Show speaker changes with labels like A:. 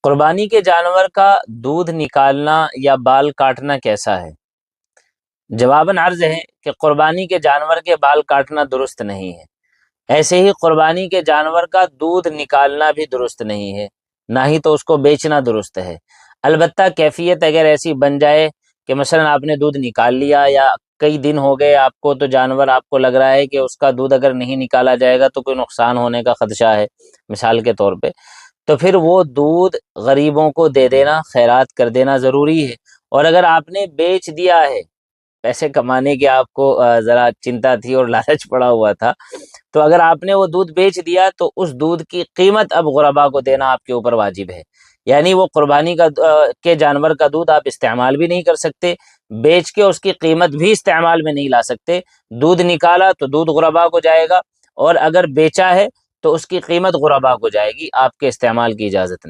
A: कुर्बानी के जानवर का दूध निकालना या बाल काटना कैसा है? जवाबन अर्ज है कि कुर्बानी के जानवर के बाल काटना दुरुस्त नहीं है। ऐसे ही कुर्बानी के जानवर का दूध निकालना भी दुरुस्त नहीं है, ना ही तो उसको बेचना दुरुस्त है। अलबत्ता कैफियत अगर ऐसी बन जाए कि मसलन आपने दूध निकाल लिया या कई दिन हो गए आपको, तो जानवर आपको लग रहा है कि उसका दूध अगर नहीं निकाला जाएगा तो कोई नुकसान होने का खदशा है, मिसाल के तौर पे, तो फिर वो दूध गरीबों को दे देना, खैरात कर देना ज़रूरी है। और अगर आपने बेच दिया है, पैसे कमाने की आपको ज़रा चिंता थी और लालच पड़ा हुआ था, तो अगर आपने वो दूध बेच दिया तो उस दूध की कीमत अब गुरबा को देना आपके ऊपर वाजिब है। यानी वो कुर्बानी का के जानवर का दूध आप इस्तेमाल भी नहीं कर सकते, बेच के उसकी कीमत भी इस्तेमाल में नहीं ला सकते। दूध निकाला तो दूध गुरबा को जाएगा, और अगर बेचा है तो उसकी कीमत गुरबा को जाएगी, आपके इस्तेमाल की इजाज़त नहीं।